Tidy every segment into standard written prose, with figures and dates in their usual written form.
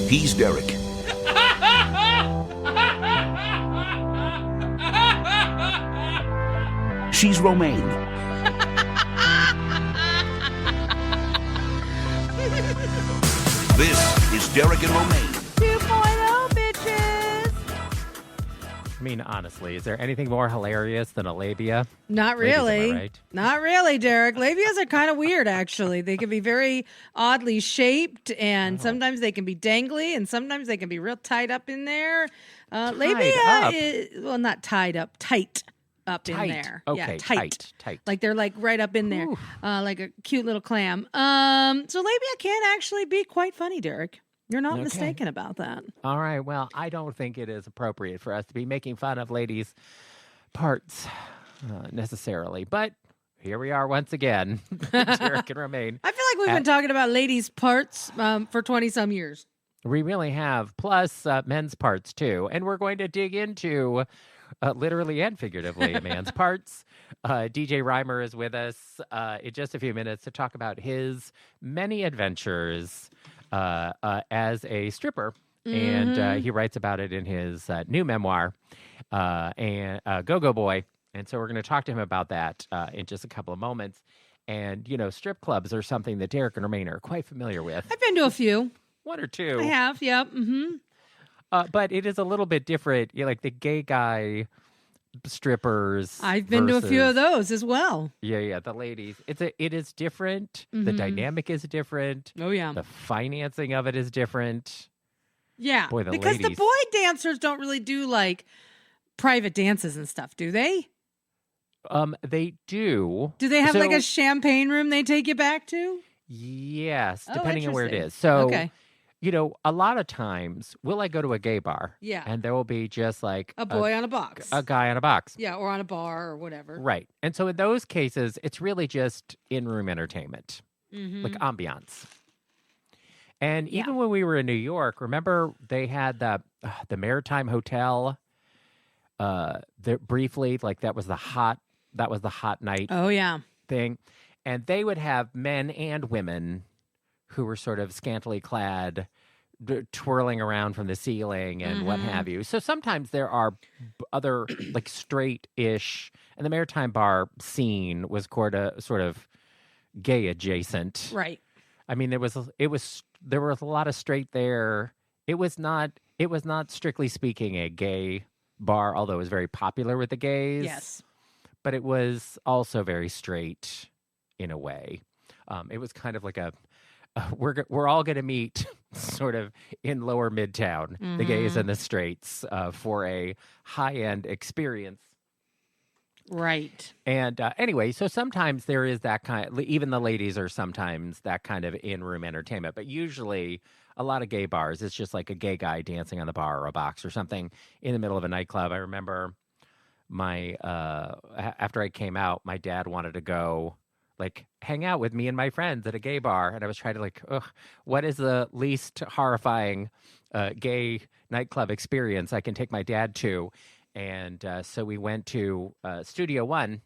He's Derek. She's Romaine. This is Derek and Romaine. 2.0, bitches. I mean, honestly, is there anything more hilarious than a labia? Not Ladies, really. am I right? Not really, Derek. Labias are kind of weird, actually. They can be very oddly shaped, and sometimes they can be dangly, and sometimes they can be real tied up in there. Labia up? is, well, not tied up, tight up Tight. in there. Okay, yeah, tight. tight. Like they're like right up in there, Ooh. like a cute little clam. So labia can actually be quite funny, Derek. You're not Okay. mistaken about that. All right. Well, I don't think it is appropriate for us to be making fun of ladies' parts necessarily. But here we are once again, Derek and Romaine. I feel like we've been talking about ladies' parts for 20-some years. We really have, plus men's parts too. And we're going to dig into, literally and figuratively, man's parts. DJ Reimer is with us in just a few minutes to talk about his many adventures as a stripper. Mm-hmm. And he writes about it in his new memoir, and Go-Go Boy. And so we're going to talk to him about that in just a couple of moments. And, you know, strip clubs are something that Derek and Romaine are quite familiar with. I've been to a few. One or two. I have, yep. Mm-hmm. But it is a little bit different. You know, like the gay guy strippers. I've been to a few of those as well. Yeah, the ladies. It is different. The dynamic is different. Oh, yeah. The financing of it is different. Yeah, Boy, the because the ladies. boy dancers don't really do, like, private dances and stuff, do they? They do. Do they have, like, So- a champagne room they take you back to? Yes, Oh, depending on where it interesting. is. So, Okay. you know, a lot of times, will I go to a gay bar? Yeah. And there will be just like A boy on a box. a guy on a box. Yeah, or on a bar or whatever. Right. And so in those cases, it's really just in-room entertainment, Mm-hmm. like ambiance. And Yeah. even when we were in New York, remember they had the Maritime Hotel. There briefly, like that was the hot night Oh, yeah. thing, and they would have men and women who were sort of scantily clad, twirling around from the ceiling and what have you. So sometimes there are other like straight-ish, and the Maritime Bar scene was sort of gay adjacent. Right. I mean, there was a lot of straight there. It was not strictly speaking a gay bar, although it was very popular with the gays. Yes. But it was also very straight in a way. It was kind of like we're all going to meet sort of in lower Midtown, the gays and the straights, for a high-end experience. Right. And anyway, so sometimes there is that even the ladies are sometimes that kind of in-room entertainment, but usually a lot of gay bars, it's just like a gay guy dancing on the bar or a box or something in the middle of a nightclub. I remember after I came out, my dad wanted to go like hang out with me and my friends at a gay bar. And I was trying to like, what is the least horrifying gay nightclub experience I can take my dad to? And so we went to Studio One,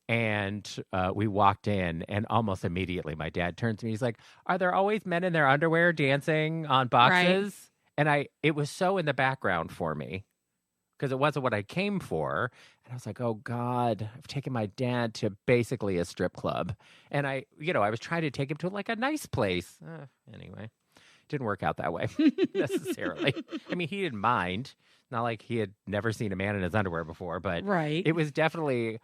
and we walked in, and almost immediately my dad turns to me. He's like, "Are there always men in their underwear dancing on boxes?" Right. And it was so in the background for me because it wasn't what I came for. And I was like, "Oh God, I've taken my dad to basically a strip club," and I was trying to take him to like a nice place. Anyway, didn't work out that way necessarily. I mean, he didn't mind. Not like he had never seen a man in his underwear before, but Right. it was definitely,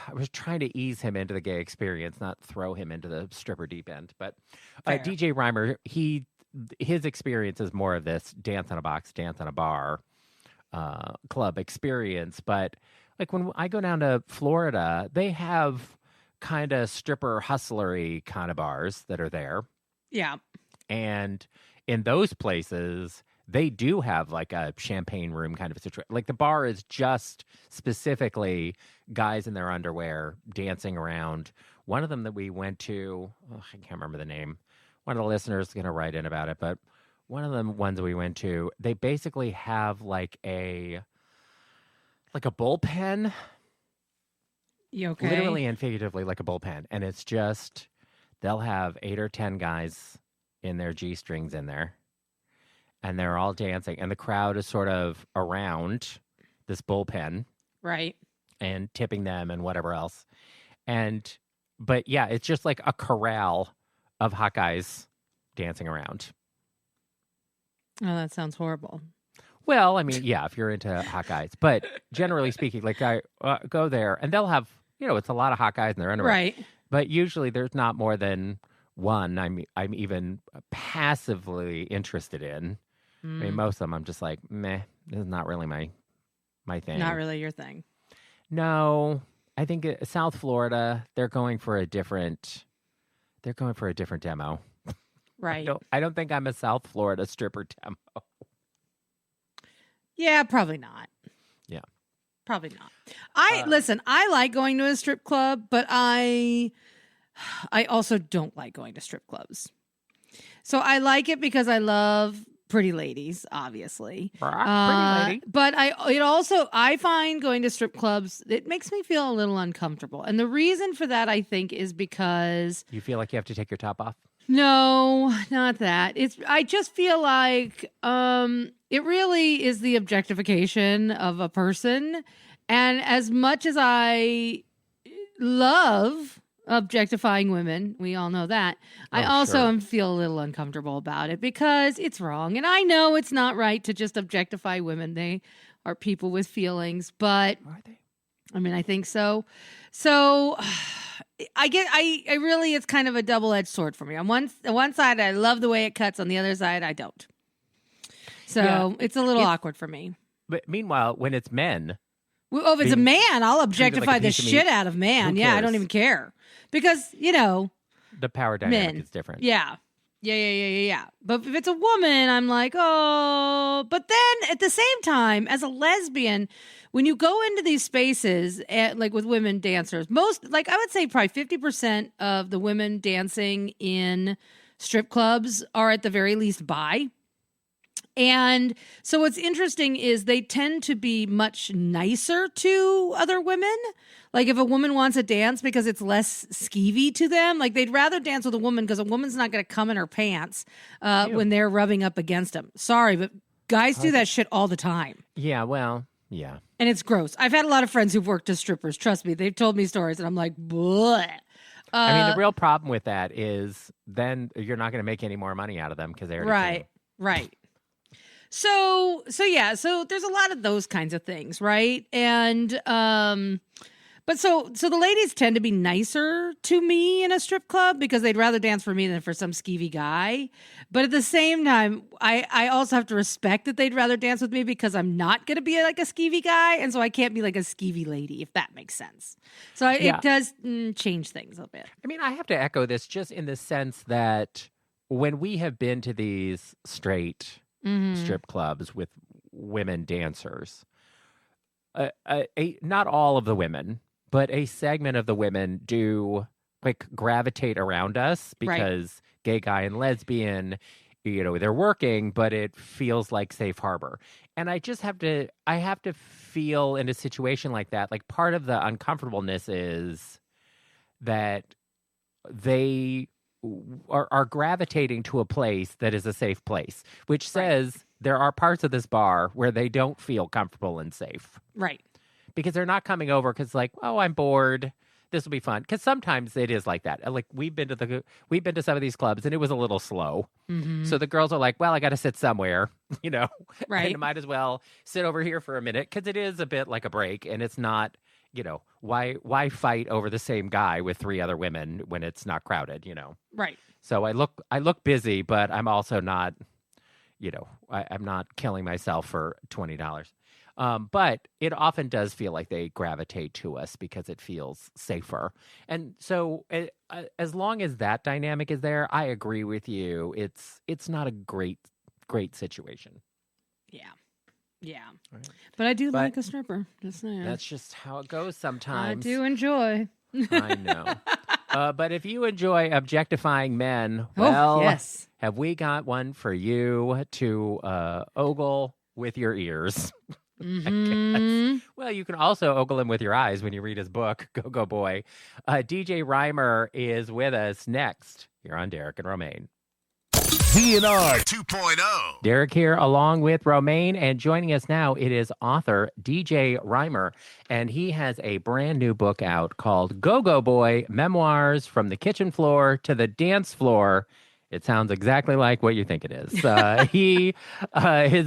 I was trying to ease him into the gay experience, not throw him into the stripper deep end. But DJ Reimer, his experience is more of this dance on a box, dance on a bar club experience. But like when I go down to Florida, they have kind of stripper hustlery kind of bars that are there. Yeah. And in those places, they do have like a champagne room kind of a situation. Like the bar is just specifically guys in their underwear dancing around. One of them that we went to, I can't remember the name. One of the listeners is going to write in about it, but one of the ones we went to, they basically have like a bullpen. You okay? Literally and figuratively like a bullpen. And it's just, they'll have 8 or 10 guys in their G-strings in there. and they're all dancing, and the crowd is sort of around this bullpen Right. and tipping them and whatever else. But yeah, it's just like a corral of hot guys dancing around. Oh, that sounds horrible. Well, I mean, yeah, if you're into hot guys, but generally speaking, like I go there and they'll have, it's a lot of hot guys in their underwear. Right. But usually there's not more than one I'm even passively interested in. I mean, most of them I'm just like, meh, this is not really my thing. Not really your thing. No, I think South Florida, they're going for a different demo. Right. I don't think I'm a South Florida stripper demo. Yeah, probably not. Yeah. Probably not. Listen, I like going to a strip club, but I also don't like going to strip clubs. So I like it because I love pretty ladies, obviously. Pretty lady. But I find going to strip clubs, it makes me feel a little uncomfortable. And the reason for that, I think, is because You feel like you have to take your top off? no, not that. I just feel like it really is the objectification of a person. And as much as I love objectifying women, we all know that, I also feel a little uncomfortable about it because it's wrong. And I know it's not right to just objectify women. They are people with feelings, but Are they? I mean, I think so. So I really, it's kind of a double-edged sword for me. On one side, I love the way it cuts. On the other side, I don't. So it's a little awkward for me. But meanwhile, when it's men, Well, if it's a man, I'll objectify like a the piece of meat. shit out of man. Who Yeah, I cares? don't even care. Because, the power dynamic men. is different. Yeah. Yeah. But if it's a woman, I'm like, oh. But then at the same time, as a lesbian, when you go into these spaces, like with women dancers, I would say probably 50% of the women dancing in strip clubs are at the very least bi. And so what's interesting is they tend to be much nicer to other women. Like if a woman wants to dance because it's less skeevy to them, like they'd rather dance with a woman because a woman's not going to come in her pants when they're rubbing up against them. Sorry, but guys do that shit all the time. Yeah, well, yeah. And it's gross. I've had a lot of friends who've worked as strippers. Trust me, they've told me stories and I'm like, bleh. I mean, the real problem with that is then you're not going to make any more money out of them because they already came. Right. So there's a lot of those kinds of things, right? And but so the ladies tend to be nicer to me in a strip club because they'd rather dance for me than for some skeevy guy. But at the same time, I also have to respect that they'd rather dance with me because I'm not going to be like a skeevy guy, and so I can't be like a skeevy lady, if that makes sense. So it does change things a bit. I mean, I have to echo this just in the sense that when we have been to these straight strip clubs with women dancers, not all of the women, but a segment of the women do like gravitate around us because gay guy and lesbian, they're working, but it feels like safe harbor. And I have to feel in a situation like that, like part of the uncomfortableness is that they are gravitating to a place that is a safe place, which says there are parts of this bar where they don't feel comfortable and safe. Right. Because they're not coming over because like, oh, I'm bored. This will be fun. Because sometimes it is like that. Like we've been to some of these clubs and it was a little slow. Mm-hmm. So the girls are like, well, I got to sit somewhere, right? And might as well sit over here for a minute because it is a bit like a break and it's not, why fight over the same guy with three other women when it's not crowded, Right. So I look busy, but I'm also not, I'm not killing myself for $20. But it often does feel like they gravitate to us because it feels safer. And so as long as that dynamic is there, I agree with you. It's not a great situation. Yeah. Yeah. Right. But I do like a stripper. Just saying. That's just how it goes sometimes. I do enjoy. I know. But if you enjoy objectifying men, well, yes. Have we got one for you to ogle with your ears? Mm-hmm. Well, you can also ogle him with your eyes when you read his book, Go Boy. DJ Reimer is with us next. You're on Derek and Romaine. DNR 2.0. Derek here along with Romaine, and joining us now, it is author DJ Reimer, and he has a brand new book out called Go-Go Boy, Memoirs from the Kitchen Floor to the Dance Floor. It sounds exactly like what you think it is. His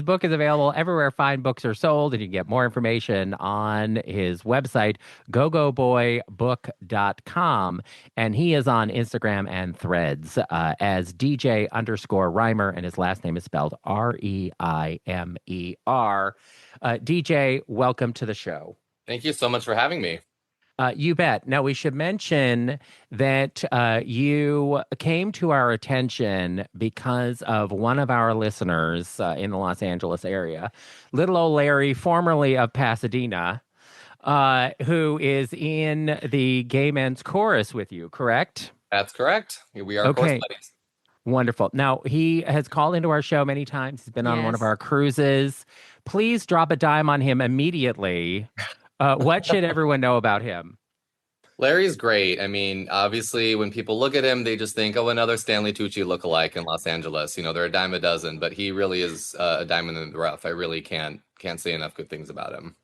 book is available everywhere fine books are sold, and you can get more information on his website, gogoboybook.com. And he is on Instagram and Threads as DJ_Reimer, and his last name is spelled Reimer. DJ, welcome to the show. Thank you so much for having me. You bet. Now, we should mention that you came to our attention because of one of our listeners in the Los Angeles area, Lil Old Larry, formerly of Pasadena, who is in the Gay Men's Chorus with you, correct? That's correct. We are course buddies. Wonderful. Now, he has called into our show many times. He's been on one of our cruises. Please drop a dime on him immediately. What should everyone know about him? Larry's great. I mean, obviously, when people look at him, they just think, oh, another Stanley Tucci lookalike in Los Angeles. You know, they're a dime a dozen, but he really is a diamond in the rough. I really can't say enough good things about him.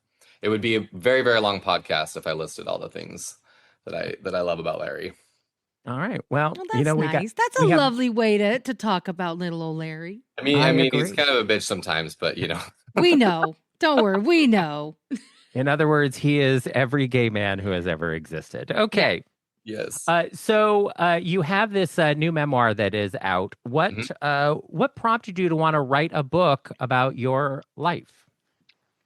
It would be a very, very long podcast if I listed all the things that I love about Larry. All right. Well, that's nice. That's a lovely way to talk about Little Old Larry. I mean, he's kind of a bitch sometimes, but you know. We know. Don't worry. We know. In other words, he is every gay man who has ever existed. Okay. Yes. So you have this new memoir that is out. What prompted you to want to write a book about your life?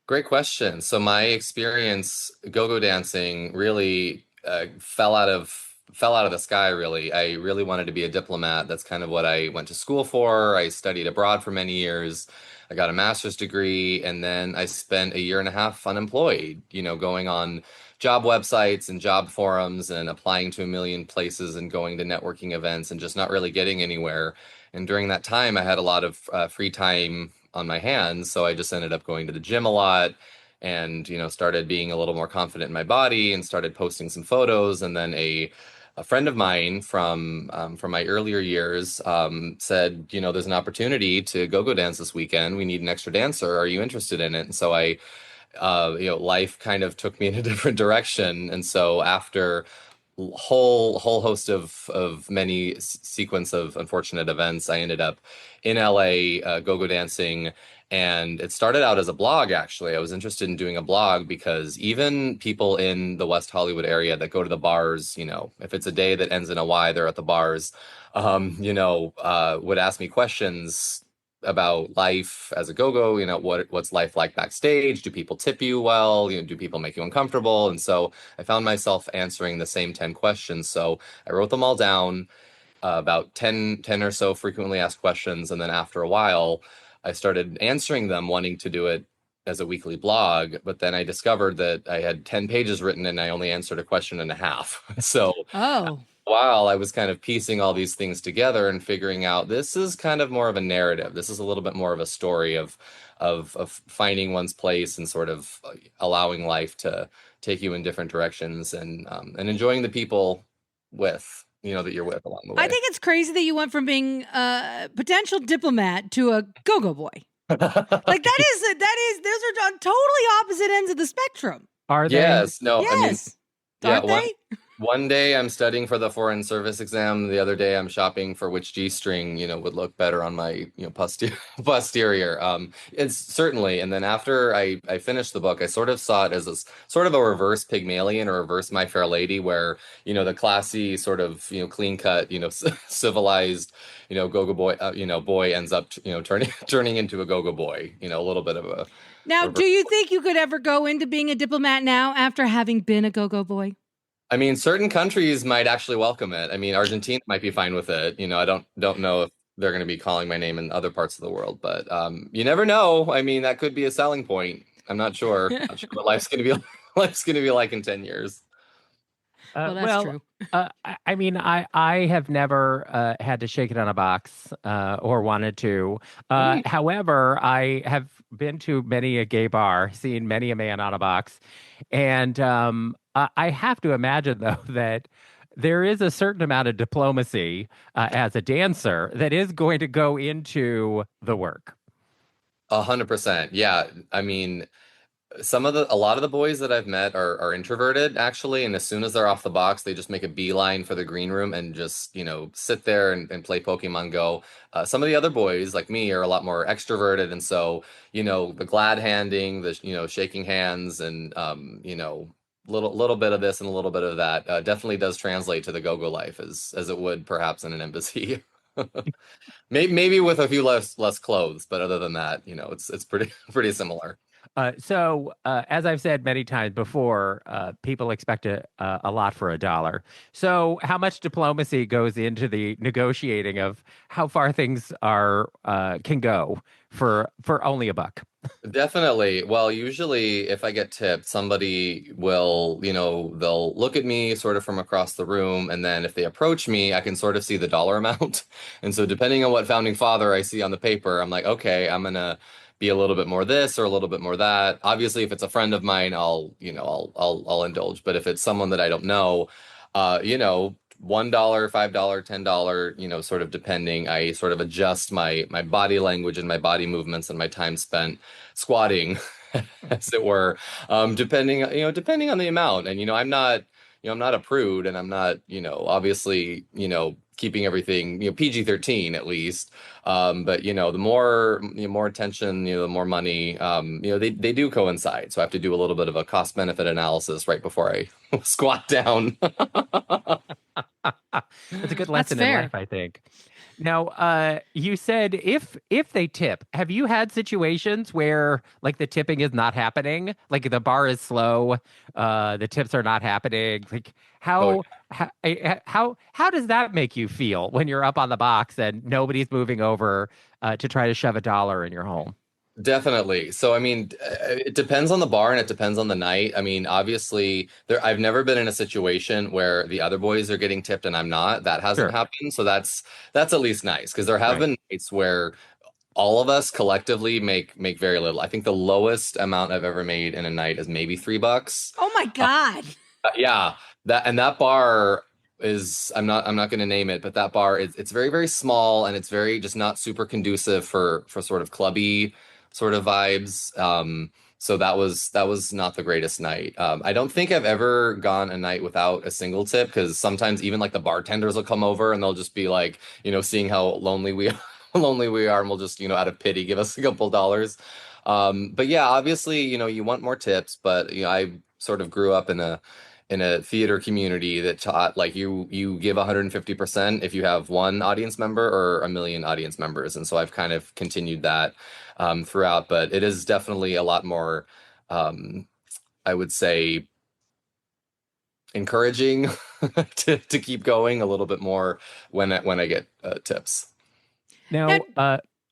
Great question. So my experience go-go dancing really fell out of the sky, really. I really wanted to be a diplomat. That's kind of what I went to school for. I studied abroad for many years. I got a master's degree, and then I spent a year and a half unemployed, you know, going on job websites and job forums and applying to a million places and going to networking events and just not really getting anywhere. And during that time, I had a lot of free time on my hands. So I just ended up going to the gym a lot and, you know, started being a little more confident in my body and started posting some photos. And then a friend of mine from my earlier years said, you know, there's an opportunity to go dance this weekend. We need an extra dancer. Are you interested in it? And so I, you know, life kind of took me in a different direction. And so after whole host of many sequence of unfortunate events, I ended up in LA go dancing. And it started out as a blog, actually. I was interested in doing a blog because even people in the West Hollywood area that go to the bars, you know, if it's a day that ends in a Y, they're at the bars, you know, would ask me questions about life as a go-go, you know, what's life like backstage? Do people tip you well? You know, do people make you uncomfortable? And so I found myself answering the same 10 questions. So I wrote them all down, about 10 or so frequently asked questions. And then after a while, I started answering them, wanting to do it as a weekly blog, but then I discovered that I had 10 pages written and I only answered a question and a half. So while I was kind of piecing all these things together and figuring out this is kind of more of a narrative. This is a little bit more of a story of finding one's place and sort of allowing life to take you in different directions and enjoying the people that you're with along the way. I think it's crazy that you went from being a potential diplomat to a go-go boy. Like those are on totally opposite ends of the spectrum. Are they? Yes. No. Yes. I mean, Aren't they? One day I'm studying for the Foreign Service exam. The other day I'm shopping for which G-string, you know, would look better on my, you know, posterior. It's certainly. And then after I finished the book, I sort of saw it as a sort of a reverse Pygmalion or reverse My Fair Lady, where, you know, the classy sort of, you know, clean cut, you know, civilized, you know, go-go boy, boy ends up, you know, turning into a go-go boy, you know, a little bit of a. Now, do you think you could ever go into being a diplomat now after having been a go-go boy? I mean, certain countries might actually welcome it. I mean, Argentina might be fine with it. You know, I don't know if they're going to be calling my name in other parts of the world, but you never know. I mean, that could be a selling point. I'm not sure. Not sure what life's going to be like in 10 years. Well, that's true. I mean, I have never had to shake it on a box or wanted to. However, I have been to many a gay bar, seen many a man on a box, and I have to imagine though that there is a certain amount of diplomacy as a dancer that is going to go into the work. 100%. Yeah. I mean, a lot of the boys that I've met are introverted actually, and as soon as they're off the box, they just make a beeline for the green room and just, sit there and play Pokemon Go. Some of the other boys like me are a lot more extroverted, and so, the glad handing, the shaking hands, and little bit of this and a little bit of that definitely does translate to the go-go life as it would perhaps in an embassy. Maybe with a few less clothes, but other than that, it's pretty similar. As I've said many times before, people expect a lot for $1. So, how much diplomacy goes into the negotiating of how far things can go for only $1? Definitely. Well, usually if I get tipped, somebody will, they'll look at me sort of from across the room, and then if they approach me, I can sort of see the dollar amount. And so depending on what founding father I see on the paper, I'm like, okay, I'm gonna be a little bit more this or a little bit more that. Obviously, if it's a friend of mine, I'll indulge. But if it's someone that I don't know, $1, $5, $10, sort of depending. I sort of adjust my body language and my body movements and my time spent squatting, as it were, depending on the amount. And I'm not a prude, and I'm not, obviously, keeping everything, PG-13 at least. But the more attention, the more money, they do coincide. So I have to do a little bit of a cost benefit analysis right before I squat down. It's a good lesson in life, I think. Now, you said if they tip, have you had situations where like the tipping is not happening, like the bar is slow, the tips are not happening? Like how does that make you feel when you're up on the box and nobody's moving over to try to shove $1 in your home? Definitely. So, I mean, it depends on the bar and it depends on the night. I mean, obviously, I've never been in a situation where the other boys are getting tipped and I'm not. That hasn't happened. So that's at least nice, because there have been nights where all of us collectively make very little. I think the lowest amount I've ever made in a night is maybe $3. Oh my God. Yeah. That bar is, I'm not going to name it, but that bar it's very, very small, and it's very just not super conducive for sort of clubby sort of vibes. So that was not the greatest night. I don't think I've ever gone a night without a single tip, because sometimes even like the bartenders will come over and they'll just be like, seeing how lonely we are, and we'll just, out of pity, give us a couple dollars. But yeah, obviously, you want more tips, but I sort of grew up in a theater community that taught like you give 150% if you have one audience member or a million audience members. And so I've kind of continued that throughout, but it is definitely a lot more, I would say, encouraging to keep going a little bit more when I get tips. Now,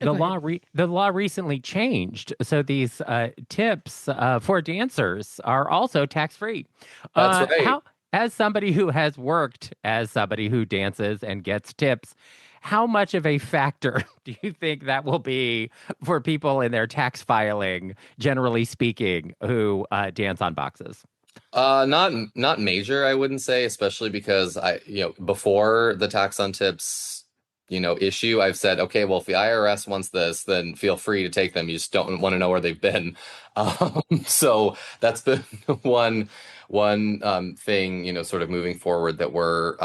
the law recently changed, so these tips for dancers are also tax-free. That's right. As somebody who has worked as somebody who dances and gets tips, how much of a factor do you think that will be for people in their tax filing, generally speaking, who dance on boxes? Not major, I wouldn't say, especially because before the tax on tips issue, I've said, okay, well, if the IRS wants this, then feel free to take them. You just don't want to know where they've been. So that's been one thing, sort of moving forward, that we're,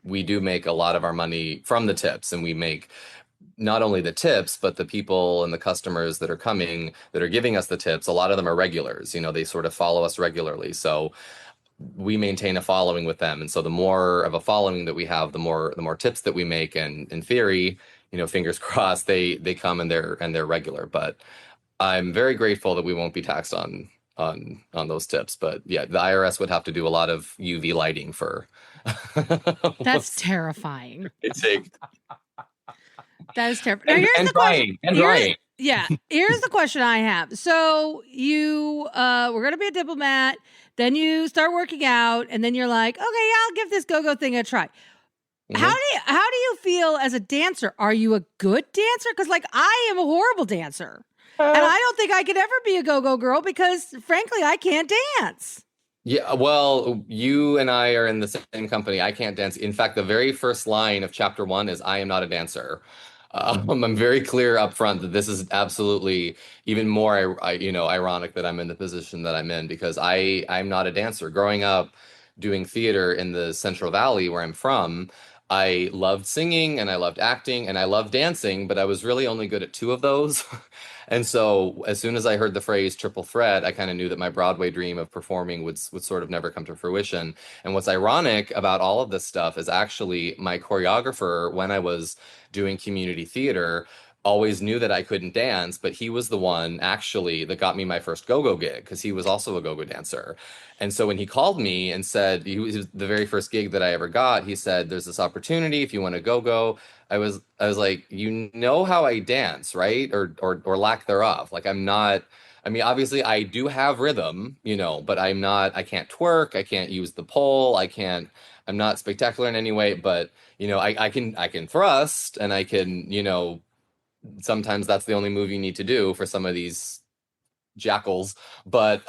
we do make a lot of our money from the tips, and we make not only the tips, but the people and the customers that are coming, that are giving us the tips. A lot of them are regulars, they sort of follow us regularly. So we maintain a following with them. And so the more of a following that we have, the more tips that we make. And in theory, fingers crossed, they come and they're regular. But I'm very grateful that we won't be taxed on those tips. But yeah, the IRS would have to do a lot of UV lighting for. That's terrifying. That is terrifying. And drying. Yeah. Here's the question I have. So you were going to be a diplomat, then you start working out, and then you're like, okay, yeah, I'll give this go-go thing a try. Mm-hmm. How do you feel as a dancer? Are you a good dancer? Because like I am a horrible dancer. And I don't think I could ever be a go-go girl because frankly, I can't dance. Yeah, well, you and I are in the same company. I can't dance. In fact, the very first line of chapter one is I am not a dancer. I'm very clear up front that this is absolutely even more, ironic that I'm in the position that I'm in because I'm not a dancer. Growing up doing theater in the Central Valley where I'm from, I loved singing and I loved acting and I loved dancing, but I was really only good at two of those. And so as soon as I heard the phrase triple threat, I kind of knew that my Broadway dream of performing would sort of never come to fruition. And what's ironic about all of this stuff is actually my choreographer, when I was doing community theater, always knew that I couldn't dance, but he was the one actually that got me my first go-go gig because he was also a go-go dancer. And so when he called me and said, he was the very first gig that I ever got, he said, "There's this opportunity if you want to go." I was like, you know how I dance, right? Or lack thereof. Like I'm not, I mean, obviously I do have rhythm, but I can't twerk, I can't use the pole, I'm not spectacular in any way, but I can thrust and I can, sometimes that's the only move you need to do for some of these jackals, but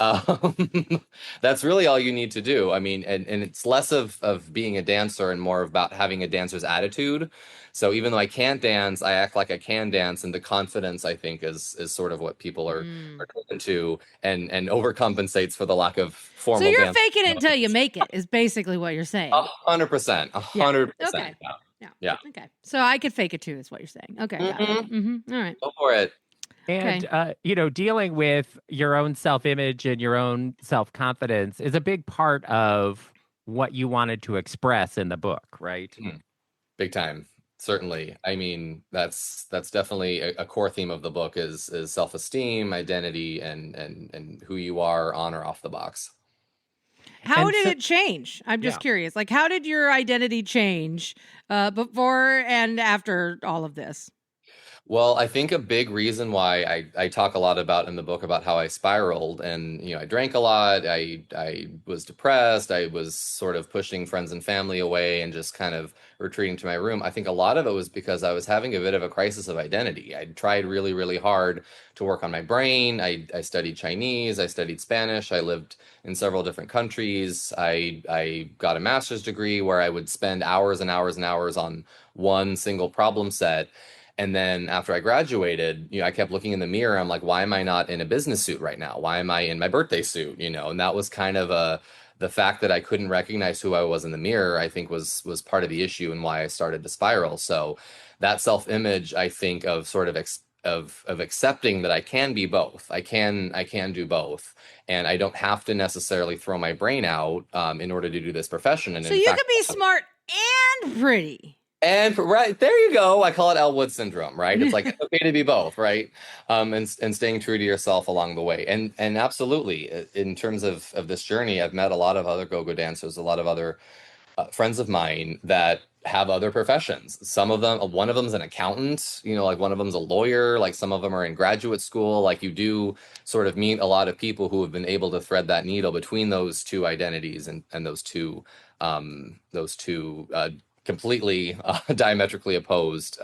that's really all you need to do. I mean, and it's less of being a dancer and more about having a dancer's attitude. So even though I can't dance, I act like I can dance, and the confidence I think is sort of what people are driven to, and overcompensates for the lack of So formal you're dance. faking it until you make it is basically what you're saying. 100%, Yeah. 100%. Okay. Yeah. Yeah. Yeah. Okay. So I could fake it too, is what you're saying. Okay. Got it. All right. Go for it. And, Okay. dealing with your own self-image and your own self-confidence is a big part of what you wanted to express in the book, right? Big time. Certainly. I mean, that's definitely a core theme of the book is self-esteem, identity, and who you are on or off the box. How And did so, it change? I'm just yeah. curious. Like, how did your identity change before and after all of this? Well, I think a big reason why I talk a lot about in the book about how I spiraled and I drank a lot, I was depressed, I was sort of pushing friends and family away and just kind of retreating to my room. I think a lot of it was because I was having a bit of a crisis of identity. I tried really, really hard to work on my brain. I studied Chinese, I studied Spanish, I lived in several different countries. I got a master's degree where I would spend hours and hours and hours on one single problem set. And then after I graduated, I kept looking in the mirror. I'm like, why am I not in a business suit right now? Why am I in my birthday suit? And that was kind of the fact that I couldn't recognize who I was in the mirror, I think was part of the issue and why I started to spiral. So that self-image, I think of sort of of accepting that I can be both. I can do both, and I don't have to necessarily throw my brain out in order to do this profession. And So in you fact, could be smart and pretty. and right there you go. I call it Elwood syndrome, right? It's like it's okay to be both, right? And staying true to yourself along the way. And absolutely, in terms of this journey, I've met a lot of other go-go dancers, a lot of other friends of mine that have other professions. Some of them, one of them's an accountant, like one of them's a lawyer, like some of them are in graduate school. Like you do sort of meet a lot of people who have been able to thread that needle between those two identities and those two completely diametrically opposed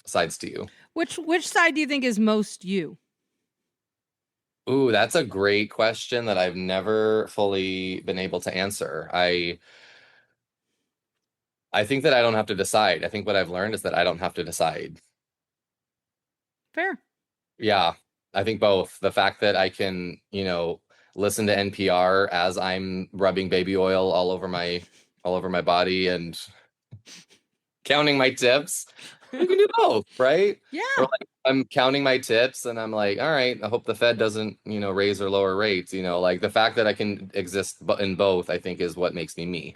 sides to you. Which side do you think is most you? Ooh, that's a great question that I've never fully been able to answer. I think that I don't have to decide. I think what I've learned is that I don't have to decide. Fair. Yeah, I think both. The fact that I can, listen to NPR as I'm rubbing baby oil all over my body and counting my tips. We can do both, right? Yeah. Or like I'm counting my tips and I'm like, all right, I hope the Fed doesn't, raise or lower rates. Like the fact that I can exist in both, I think is what makes me me.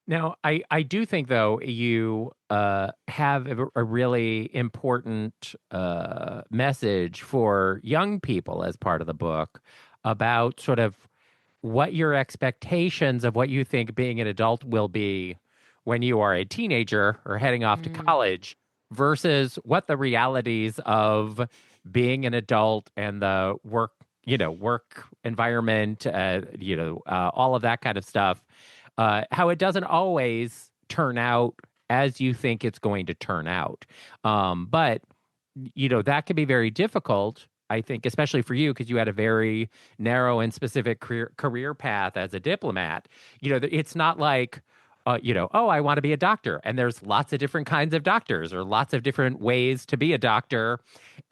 Now, I do think, though, you have a really important message for young people as part of the book about sort of what your expectations of what you think being an adult will be when you are a teenager or heading off to college versus what the realities of being an adult and the work environment, all of that kind of stuff, how it doesn't always turn out as you think it's going to turn out. But that can be very difficult I think, especially for you, because you had a very narrow and specific career path as a diplomat, it's not like, oh, I want to be a doctor. And there's lots of different kinds of doctors or lots of different ways to be a doctor.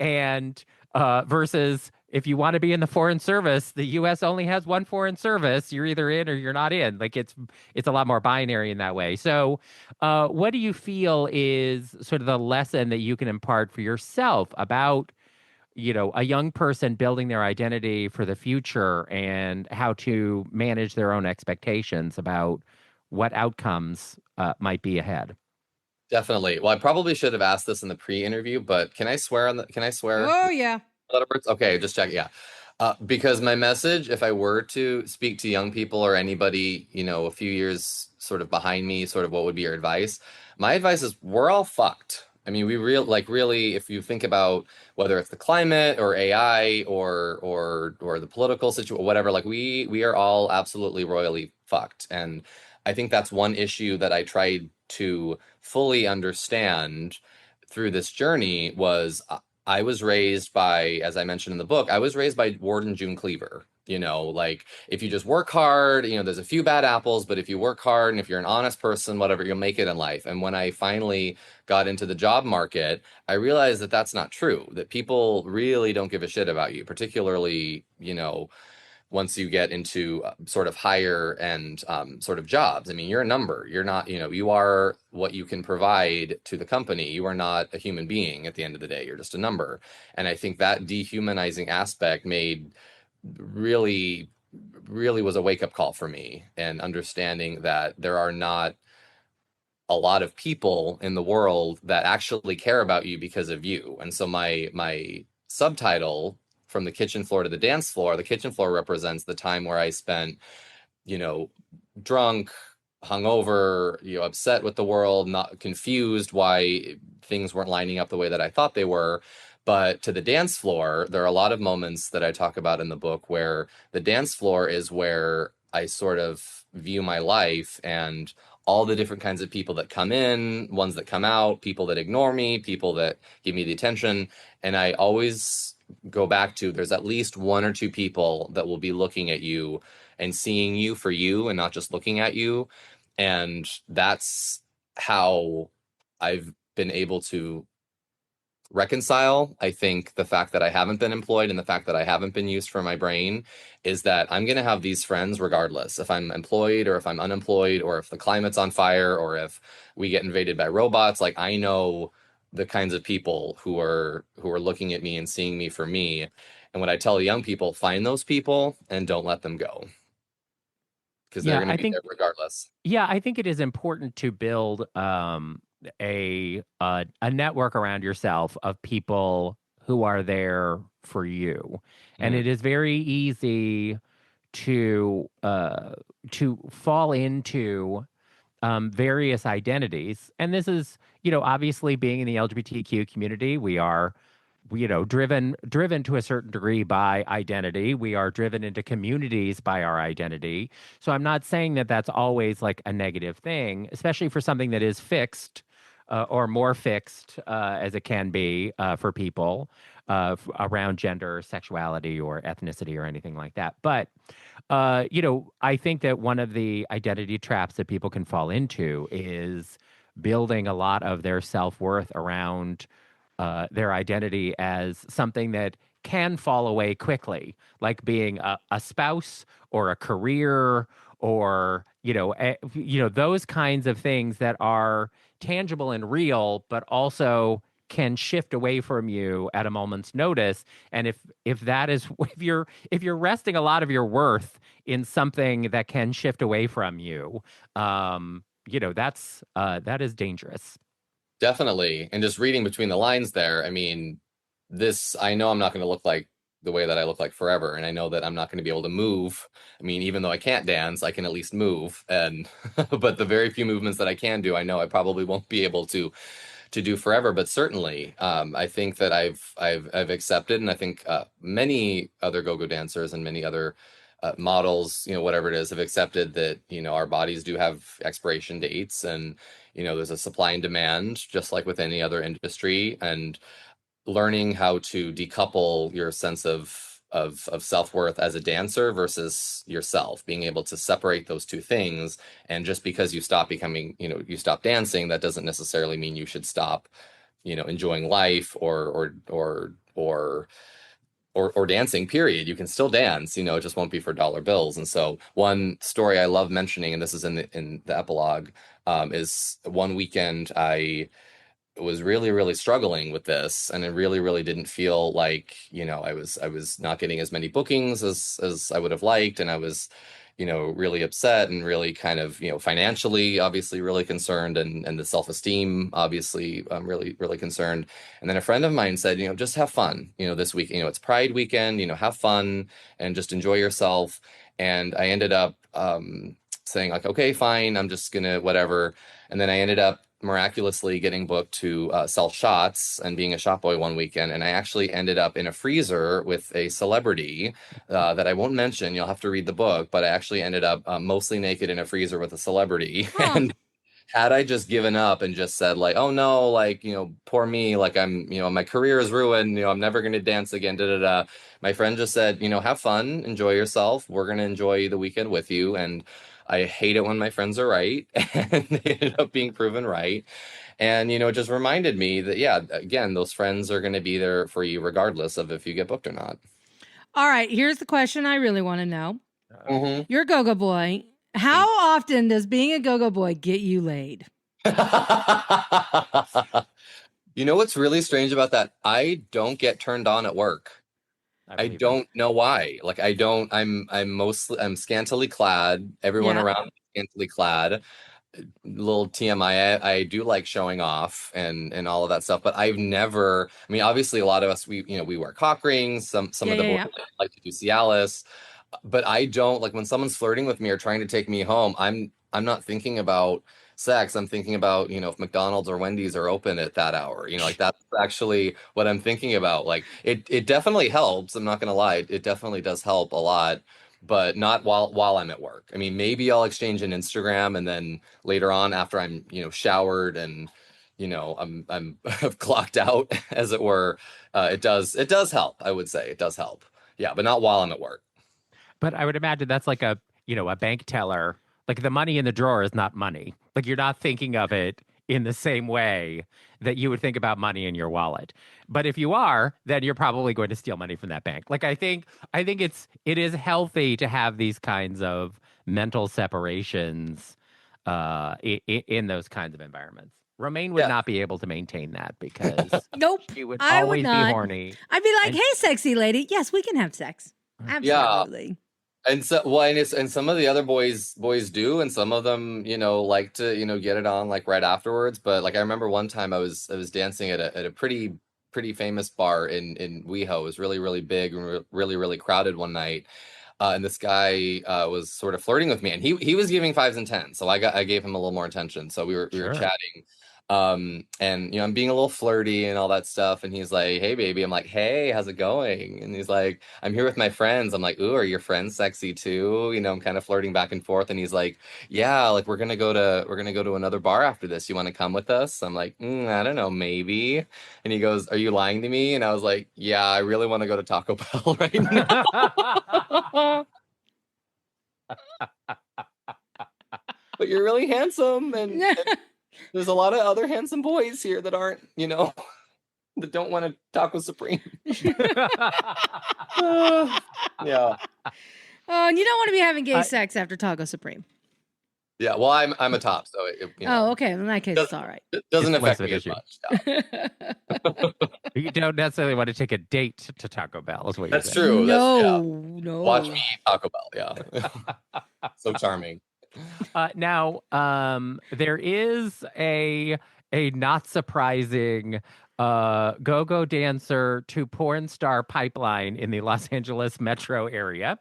And versus if you want to be in the foreign service, the U.S. only has one foreign service. You're either in or you're not in. Like it's a lot more binary in that way. So what do you feel is sort of the lesson that you can impart for yourself about a young person building their identity for the future and how to manage their own expectations about what outcomes might be ahead? Definitely. Well, I probably should have asked this in the pre-interview, but can I swear? Oh yeah. Other words? Okay, just check. Yeah. Because my message, if I were to speak to young people or anybody, a few years sort of behind me, sort of what would be your advice? My advice is we're all fucked. I mean, really, if you think about whether it's the climate or AI or the political situation, whatever, like we are all absolutely royally fucked. And I think that's one issue that I tried to fully understand through this journey was I was raised by, as I mentioned in the book, I was raised by Ward and June Cleaver. Like if you just work hard, there's a few bad apples, but if you work hard and if you're an honest person, whatever, you'll make it in life. And when I finally got into the job market, I realized that that's not true, that people really don't give a shit about you, particularly, once you get into sort of higher end sort of jobs. I mean, you're a number. You're not, you are what you can provide to the company. You are not a human being at the end of the day. You're just a number. And I think that dehumanizing aspect made really, really was a wake up call for me, and understanding that there are not a lot of people in the world that actually care about you because of you. And so my subtitle, from the kitchen floor to the dance floor, the kitchen floor represents the time where I spent, drunk, hungover, upset with the world, not confused why things weren't lining up the way that I thought they were. But to the dance floor, there are a lot of moments that I talk about in the book where the dance floor is where I sort of view my life and all the different kinds of people that come in, ones that come out, people that ignore me, people that give me the attention. And I always go back to, there's at least one or two people that will be looking at you and seeing you for you and not just looking at you. And that's how I've been able to reconcile, I think, the fact that I haven't been employed and the fact that I haven't been used for my brain, is that I'm going to have these friends regardless if I'm employed or if I'm unemployed or if the climate's on fire or if we get invaded by robots. Like, I know the kinds of people who are looking at me and seeing me for me. And what I tell young people, find those people and don't let them go, because they're going to be there regardless. Yeah, I think it is important to build a network around yourself of people who are there for you. And it is very easy to fall into various identities. And this is, obviously, being in the LGBTQ community, we are driven to a certain degree by identity. We are driven into communities by our identity. So I'm not saying that that's always like a negative thing, especially for something that is fixed or more fixed as it can be for people around gender, sexuality, or ethnicity, or anything like that. But I think that one of the identity traps that people can fall into is building a lot of their self-worth around their identity as something that can fall away quickly, like being a spouse or a career or those kinds of things that are tangible and real, but also can shift away from you at a moment's notice. And if that is if you're resting a lot of your worth in something that can shift away from you, that is dangerous. Definitely. And just reading between the lines there, I mean, I know I'm not going to look like the way that I look like forever. And I know that I'm not going to be able to move. I mean, even though I can't dance, I can at least move. And, but the very few movements that I can do, I know I probably won't be able to do forever. But certainly, I think that I've accepted, and I think many other go-go dancers and many other models, whatever it is, have accepted that, our bodies do have expiration dates, and, there's a supply and demand, just like with any other industry. And learning how to decouple your sense of self-worth as a dancer versus yourself, being able to separate those two things. And just because you stop becoming, you stop dancing, that doesn't necessarily mean you should stop, enjoying life or dancing, period. You can still dance, it just won't be for dollar bills. And so one story I love mentioning, and this is in the epilogue, is one weekend I was really, really struggling with this, and it really, really didn't feel like, I was not getting as many bookings as I would have liked, and I was, really upset and really kind of, financially, obviously, really concerned, and the self-esteem, obviously, really, really concerned. And then a friend of mine said, just have fun, this week, it's Pride weekend, have fun and just enjoy yourself. And I ended up saying like, okay, fine, I'm just gonna whatever. And then I ended up miraculously getting booked to sell shots and being a shot boy one weekend. And I actually ended up in a freezer with a celebrity that I won't mention. You'll have to read the book, but I actually ended up mostly naked in a freezer with a celebrity. Huh. And had I just given up and just said like, oh no, like, poor me, like I'm, my career is ruined, I'm never going to dance again, da da da. My friend just said, have fun, enjoy yourself. We're going to enjoy the weekend with you. And I hate it when my friends are right. And they ended up being proven right. And, it just reminded me that, yeah, again, those friends are going to be there for you regardless of if you get booked or not. All right, here's the question I really want to know. Mm-hmm. You're a go-go boy. How often does being a go-go boy get you laid? You know what's really strange about that? I don't get turned on at work. I don't know why. Like I'm scantily clad. Everyone around me is scantily clad. Little TMI, I do like showing off and all of that stuff, but I've never, I mean, obviously a lot of us, we wear cock rings, some of the boys like to do Cialis, but I don't, like when someone's flirting with me or trying to take me home, I'm not thinking about sex. I'm thinking about, if McDonald's or Wendy's are open at that hour, like that's actually what I'm thinking about. Like it definitely helps. I'm not gonna lie. It definitely does help a lot, but not while I'm at work. I mean, maybe I'll exchange an Instagram and then later on after I'm, showered and, I'm clocked out as it were. It does help. I would say it does help. Yeah, but not while I'm at work. But I would imagine that's like a bank teller. Like the money in the drawer is not money. Like you're not thinking of it in the same way that you would think about money in your wallet. But if you are, then you're probably going to steal money from that bank. Like I think it is healthy to have these kinds of mental separations in those kinds of environments. Romaine would not be able to maintain that because nope, she would I always would not be horny. I'd be like, hey, sexy lady. Yes, we can have sex. Absolutely. Yeah. And so, and some of the other boys do, and some of them, like to, get it on like right afterwards. But like I remember one time I was dancing at a pretty famous bar in WeHo. It was really, really big and really, really crowded one night. And this guy was sort of flirting with me, and he was giving 5s and 10s, so I gave him a little more attention. So we were chatting, and I'm being a little flirty and all that stuff. And he's like, "Hey, baby." I'm like, "Hey, how's it going?" And he's like, "I'm here with my friends." I'm like, "Ooh, are your friends sexy too?" I'm kind of flirting back and forth. And he's like, "Yeah, like we're gonna go to another bar after this. You want to come with us?" I'm like, I don't know, maybe. And he goes, "Are you lying to me?" And I was like, "Yeah, I really want to go to Taco Bell right now." But you're really handsome, and there's a lot of other handsome boys here that aren't, that don't want a Taco Supreme. Yeah. Oh, and you don't want to be having gay sex after Taco Supreme. Yeah, well, I'm a top, so oh, okay. In that case, it's all right. It doesn't affect me as much. Yeah. You don't necessarily want to take a date to Taco Bell. Is what That's you're saying. true. No. Watch me eat Taco Bell. Yeah. So charming. Now, there is a not surprising go-go dancer to porn star pipeline in the Los Angeles metro area.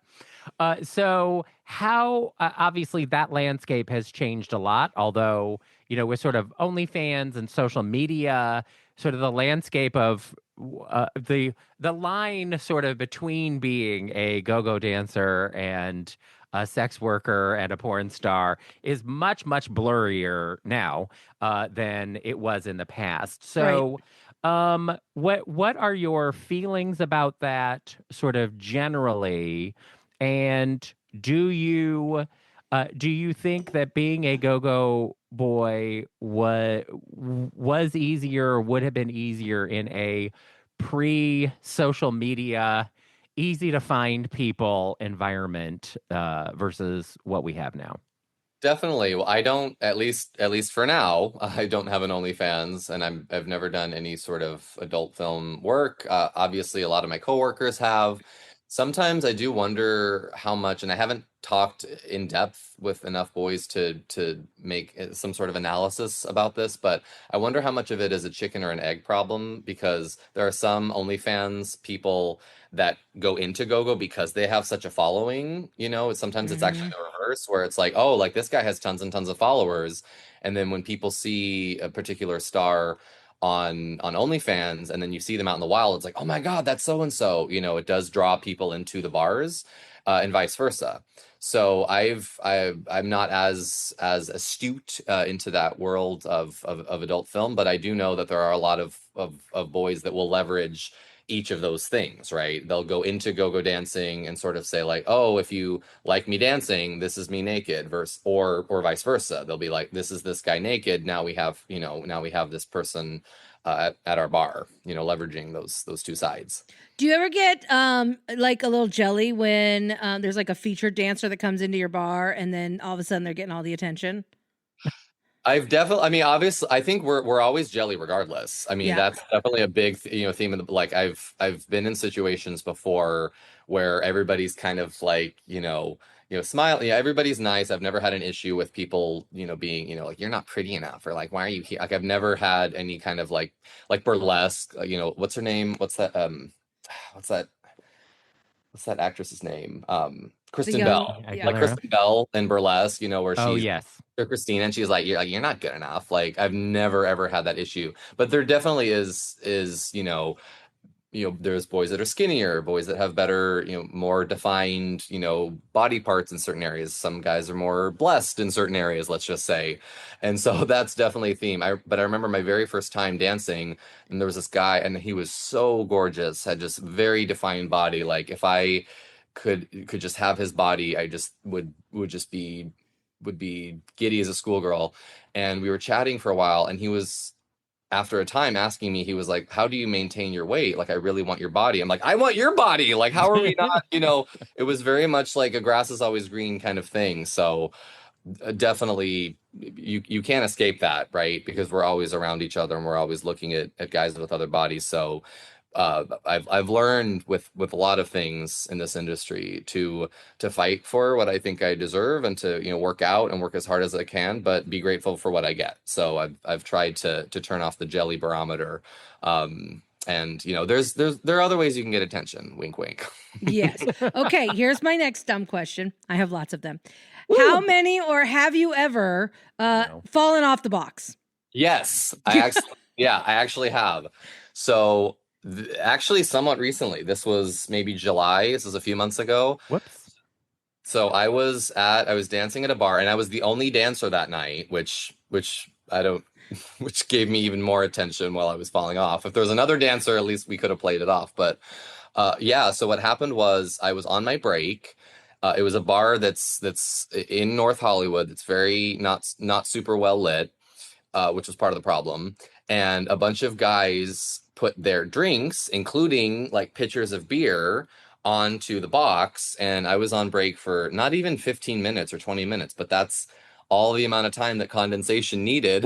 So how obviously that landscape has changed a lot, although, with sort of OnlyFans and social media, sort of the landscape of the line sort of between being a go-go dancer and a sex worker and a porn star is much, much blurrier now than it was in the past. So What are your feelings about that sort of generally? And do you think that being a go-go boy was easier or would have been easier in a pre-social media, easy to find people environment versus what we have now? Definitely. Well, I don't, at least for now, I don't have an OnlyFans, and I've never done any sort of adult film work. Obviously, a lot of my coworkers have. Sometimes I do wonder how much, and I haven't talked in depth with enough boys to make some sort of analysis about this, but I wonder how much of it is a chicken or an egg problem, because there are some OnlyFans people that go into GoGo because they have such a following. Sometimes it's actually the reverse, where it's like, oh, like this guy has tons and tons of followers, and then when people see a particular star on OnlyFans, and then you see them out in the wild, it's like, oh my God, that's so and so. It does draw people into the bars, and vice versa. So I'm not as astute into that world of adult film, but I do know that there are a lot of boys that will leverage each of those things, right? They'll go into go-go dancing and sort of say like, oh, if you like me dancing, this is me naked, or vice versa. They'll be like, this is this guy naked. Now we have this person at our bar, leveraging those two sides. Do you ever get like a little jelly when there's like a featured dancer that comes into your bar and then all of a sudden they're getting all the attention? Obviously, I think we're always jelly regardless. Yeah. That's definitely a big, theme of like I've been in situations before where everybody's kind of like, smile. Yeah, everybody's nice. I've never had an issue with people, being, like, you're not pretty enough, or like, why are you here? Like, I've never had any kind of like burlesque, what's her name? What's that actress's name? Kristen Bell. Yeah. Like Kristen Bell in Burlesque, where Oh, she's yes. Christine, and she's like, you're not good enough. Like, I've never ever had that issue. But there definitely is, there's boys that are skinnier, boys that have better, more defined, body parts in certain areas. Some guys are more blessed in certain areas, let's just say. And so that's definitely a theme. But I remember my very first time dancing, and there was this guy, and he was so gorgeous, had just very defined body. Like, if I could just have his body, I just would be giddy as a schoolgirl. And we were chatting for a while, and he was, after a time, asking me, he was like, how do you maintain your weight? Like, I really want your body. I'm like, I want your body. Like, how are we not, it was very much like a grass is always green kind of thing. So definitely you can't escape that, right? Because we're always around each other, and we're always looking at guys with other bodies. So I've learned with a lot of things in this industry to fight for what I think I deserve, and to work out and work as hard as I can, but be grateful for what I get. So I've tried to turn off the jelly barometer, and there are other ways you can get attention. Wink, wink. Yes. Okay. Here's my next dumb question. I have lots of them. Woo! How many, or have you ever fallen off the box? Yes, I actually have. So. Actually, somewhat recently. This was maybe July. This was a few months ago. Whoops. So I was dancing at a bar, and I was the only dancer that night, which gave me even more attention while I was falling off. If there was another dancer, at least we could have played it off. But so what happened was, I was on my break. It was a bar that's in North Hollywood. It's very not super well lit, which was part of the problem. And a bunch of guys put their drinks, including like pitchers of beer, onto the box. And I was on break for not even 15 minutes or 20 minutes, but that's all the amount of time that condensation needed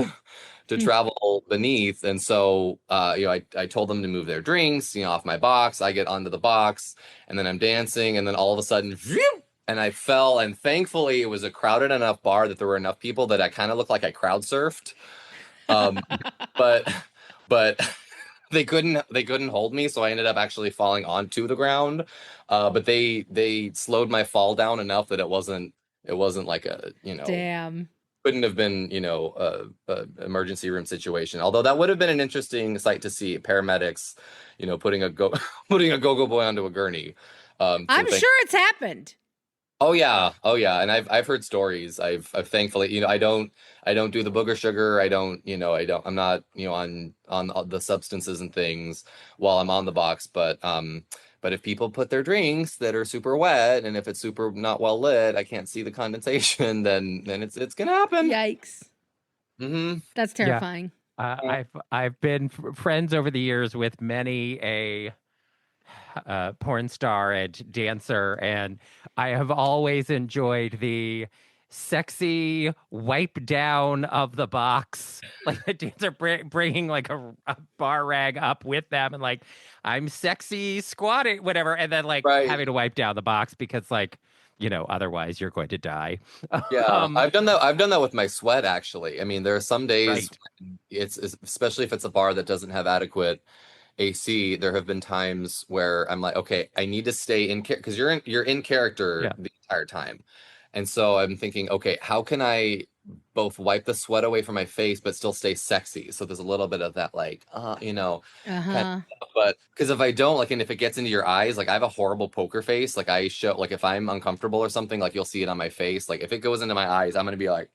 to travel beneath. And so, I told them to move their drinks, off my box. I get onto the box, and then I'm dancing, and then all of a sudden, and I fell. And thankfully, it was a crowded enough bar that there were enough people that I kind of looked like I crowd surfed. But they couldn't hold me, so I ended up actually falling onto the ground. But they slowed my fall down enough that it wasn't like a Damn. Couldn't have been a emergency room situation. Although that would have been an interesting sight to see, paramedics putting a go-go boy onto a gurney. I'm sure it's happened. Oh yeah, oh yeah, and I've heard stories. I've thankfully, I don't do the booger sugar. I don't, I'm not, on the substances and things while I'm on the box. But if people put their drinks that are super wet, and if it's super not well lit, I can't see the condensation, then it's gonna happen. Yikes. Hmm. That's Yeah. terrifying. I've been friends over the years with many a porn star and dancer, and I have always enjoyed the sexy wipe down of the box, like the dancer bringing like a bar rag up with them, and like I'm sexy squatting, whatever, and then like Right. having to wipe down the box because like otherwise you're going to die. Yeah, um, I've done that. I've done that with my sweat, actually. I mean, there are some days, right. when especially if it's a bar that doesn't have adequate AC. There have been times where I'm like, okay, I need to stay in character because you're in character Yeah. the entire time, and so I'm thinking, okay, how can I both wipe the sweat away from my face but still stay sexy? So there's a little bit of that, like, kind Uh-huh. of, but because if I don't, like, and if it gets into your eyes, like I have a horrible poker face. Like I show, like if I'm uncomfortable or something, like you'll see it on my face. Like if it goes into my eyes, I'm gonna be like,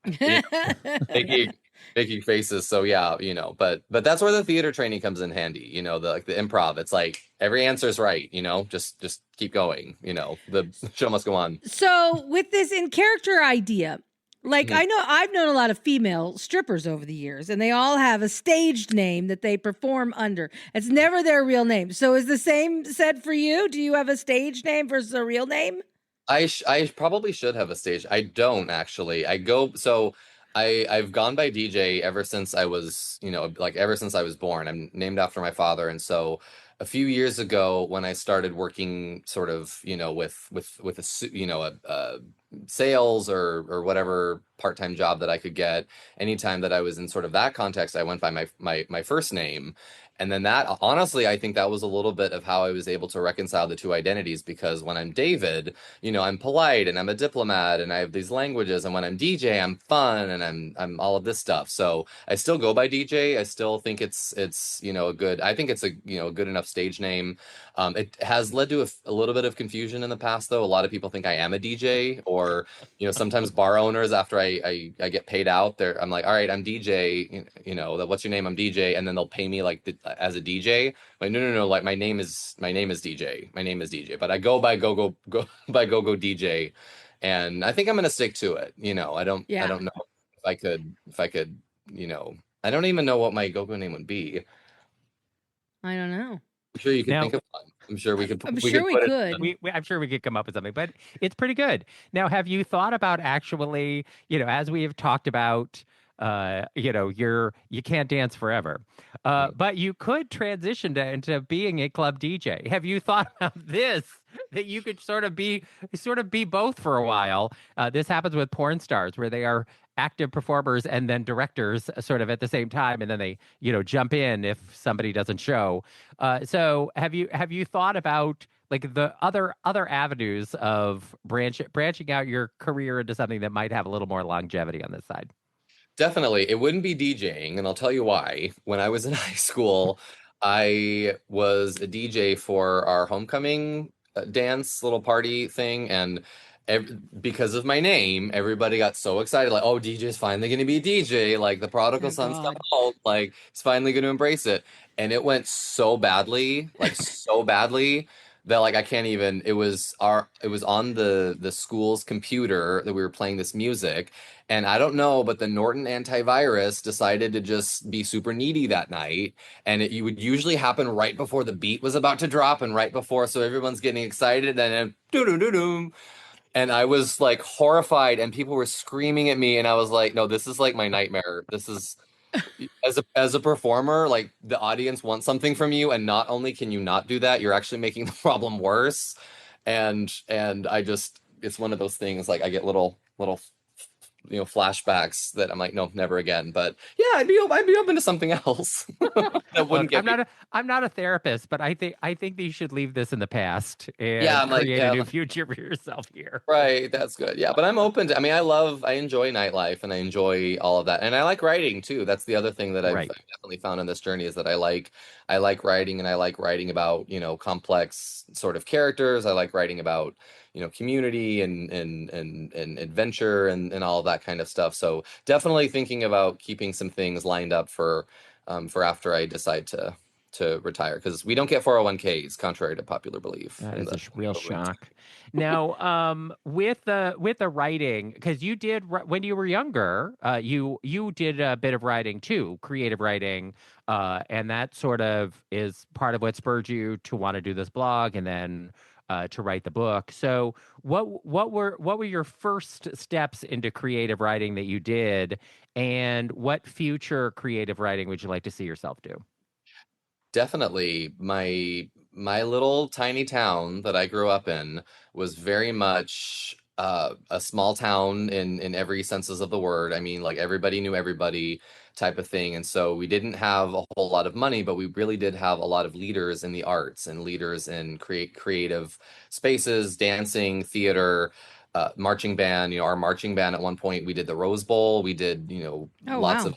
you know, making making faces. So yeah, but that's where the theater training comes in handy. The improv. It's like every answer is right. Just keep going. The show must go on. So with this in character idea, like Mhm. I know I've known a lot of female strippers over the years, and they all have a staged name that they perform under. It's never their real name. So is the same said for you? Do you have a stage name versus a real name? I probably should have a stage. I don't actually. I've gone by DJ ever since I was, like ever since I was born. I'm named after my father, and so a few years ago when I started working sort of, with a sales or whatever part-time job that I could get, anytime that I was in sort of that context, I went by my first name. And then that, honestly, I think that was a little bit of how I was able to reconcile the two identities, because when I'm David, I'm polite and I'm a diplomat and I have these languages, and when I'm DJ, I'm fun and I'm all of this stuff. So I still go by DJ. I still think it's a good. I think it's a good enough stage name. It has led to a little bit of confusion in the past, though. A lot of people think I am a DJ, or sometimes bar owners, after I get paid out, I'm like, all right, I'm DJ. What's your name? I'm DJ, and then they'll pay me like as a DJ. Like, no, like my name is DJ. My name is DJ, but I go by go by go DJ, and I think I'm gonna stick to it. I Yeah. don't know if I could, I don't even know what my go name would be. I don't know. I'm sure you could Now, think of one. I'm sure we could. I'm we sure could we put could. I'm sure we could come up with something, but it's pretty good. Now, have you thought about actually, as we have talked about, you can't dance forever, but you could transition into being a club DJ. Have you thought about this? That you could sort of be both for a while. This happens with porn stars, where they are active performers and then directors sort of at the same time, and then they jump in if somebody doesn't show. So have you thought about like the other avenues of branching out your career into something that might have a little more longevity on this side? Definitely. It wouldn't be DJing, and I'll tell you why. When I was in high school, I was a DJ for our homecoming dance little party thing, and because of my name, everybody got so excited, like, oh, DJ's finally going to be a DJ, like the prodigal Oh son's come God. home, like he's finally going to embrace it. And it went so badly, like so badly, that like I can't even. It was on the school's computer that we were playing this music, and I don't know, but the Norton antivirus decided to just be super needy that night. And it would usually happen right before the beat was about to drop, and right before, so everyone's getting excited, and then doo doo doo doo. And I was like horrified, and people were screaming at me, and I was like, no, this is like my nightmare. This is, as a performer, like the audience wants something from you, and not only can you not do that, you're actually making the problem worse. And I just, it's one of those things, like I get little flashbacks that I'm like, no, never again. But yeah, I'd be open to something else that wouldn't Look, get me. I'm not a therapist, but I think that you should leave this in the past Yeah, and I'm like, create a yeah, new future for yourself here. right, that's good. Yeah, but I'm open to, I mean, I enjoy nightlife, and I enjoy all of that. And I like writing too. That's the other thing that I've Right. definitely found on this journey, is that I like writing, and I like writing about, complex sort of characters. I like writing about, community and adventure and all of that kind of stuff. So definitely thinking about keeping some things lined up for after I decide to retire, because we don't get 401ks, contrary to popular belief. That is a real shock. Now, with the writing, because you did when you were younger, you did a bit of writing too, creative writing, and that sort of is part of what spurred you to want to do this blog and then to write the book. So, what were your first steps into creative writing that you did, and what future creative writing would you like to see yourself do? Definitely. My little tiny town that I grew up in was very much a small town in every senses of the word. I mean, like everybody knew everybody type of thing. And so we didn't have a whole lot of money, but we really did have a lot of leaders in the arts and leaders in creative spaces, dancing, theater, marching band. Our marching band at one point, we did the Rose Bowl. We did, lots of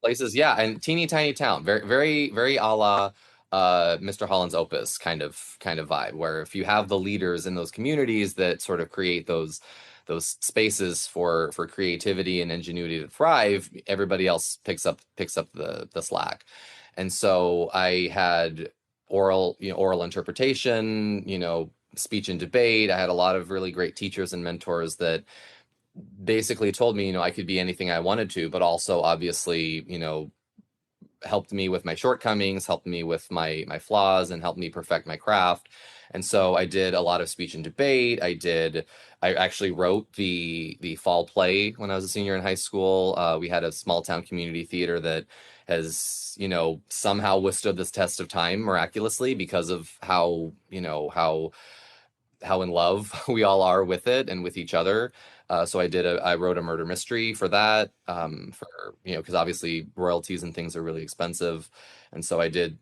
places. Yeah, and teeny tiny town, very very very a la Mr. Holland's Opus kind of vibe, where if you have the leaders in those communities that sort of create those spaces for creativity and ingenuity to thrive, everybody else picks up the slack. And so I had oral interpretation, speech and debate. I had a lot of really great teachers and mentors that basically told me, I could be anything I wanted to, but also obviously, helped me with my shortcomings, helped me with my flaws, and helped me perfect my craft. And so I did a lot of speech and debate. I actually wrote the fall play when I was a senior in high school. We had a small town community theater that has, somehow withstood this test of time miraculously because of how in love we all are with it and with each other. So I wrote a murder mystery for that, because obviously royalties and things are really expensive. And so I did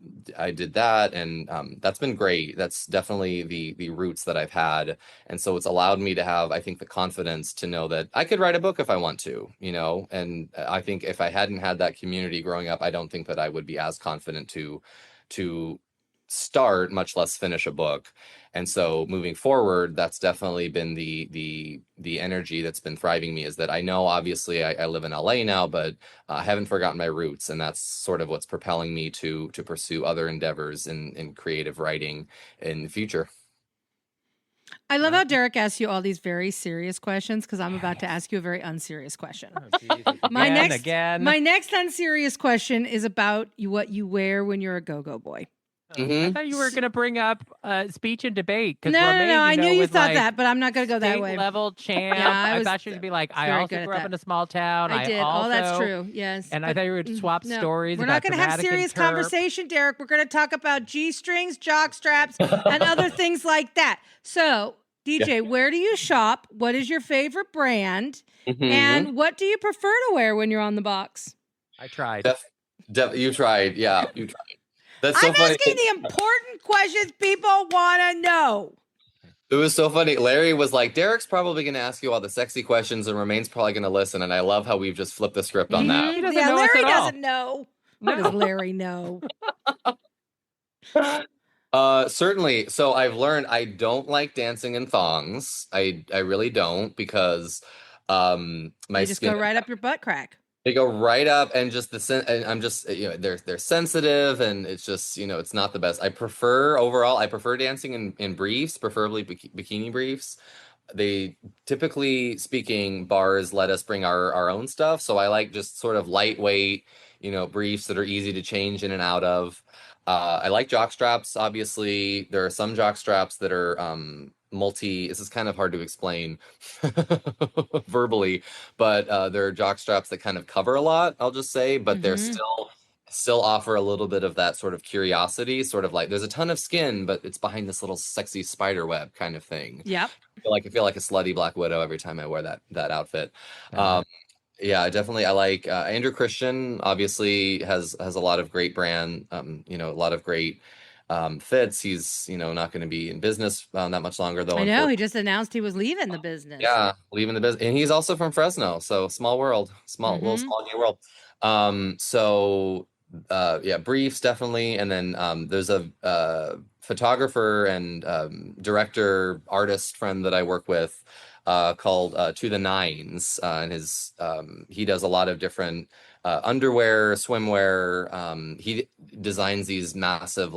that, and that's been great. That's definitely the roots that I've had. And so it's allowed me to have, I think, the confidence to know that I could write a book if I want to, and I think if I hadn't had that community growing up, I don't think that I would be as confident to start, much less finish a book. And so moving forward, that's definitely been the energy that's been thriving me, is that I know obviously I live in LA now, but I haven't forgotten my roots, and that's sort of what's propelling me to pursue other endeavors in creative writing in the future. I love how Derek asks you all these very serious questions, because I'm about to ask you a very unserious question. My next unserious question is about what you wear when you're a go-go boy. I thought you were going to bring up speech and debate. No. I knew you thought that, but I'm not going to go that way. Level champ. Yeah, I thought you'd be like, I also grew up in a small town. I did. Also, that's true. Yes. And I thought you would swap stories. We're not going to have serious conversation, Derek. We're going to talk about G-strings, jock straps, and other things like that. So, DJ, where do you shop? What is your favorite brand? And what do you prefer to wear when you're on the box? I tried. You tried. Yeah, you tried. That's so I'm funny. asking the important questions people want to know. It was so funny. Larry was like, Derek's probably going to ask you all the sexy questions and Romain's probably going to listen. And I love how we've just flipped the script on that. He doesn't know Larry us at all. doesn't know. What does Larry know? Certainly. So I've learned I don't like dancing in thongs. I really don't, because my just skin, go right up your butt crack. they go right up, and just and I'm just, they're sensitive, and it's just, it's not the best. I prefer dancing in briefs, preferably bikini briefs. They, typically speaking, bars let us bring our own stuff, so I like just sort of lightweight, briefs that are easy to change in and out of. I like jock straps. Obviously, there are some jock straps that are this is kind of hard to explain verbally, but there are jock straps that kind of cover a lot, I'll just say, but they're still offer a little bit of that sort of curiosity, sort of like there's a ton of skin, but it's behind this little sexy spider web kind of thing. Yep. I feel like a slutty Black Widow every time I wear that outfit. Yeah, definitely. I like Andrew Christian. Obviously, has a lot of great brand. A lot of great fits. He's not going to be in business that much longer, though. I know, he just announced he was leaving the business. Yeah, leaving the business, and he's also from Fresno, so small world, little small new world. So yeah, briefs definitely, and then there's a photographer and director artist friend that I work with called To the Nines, and his he does a lot of different underwear, swimwear. He designs these massive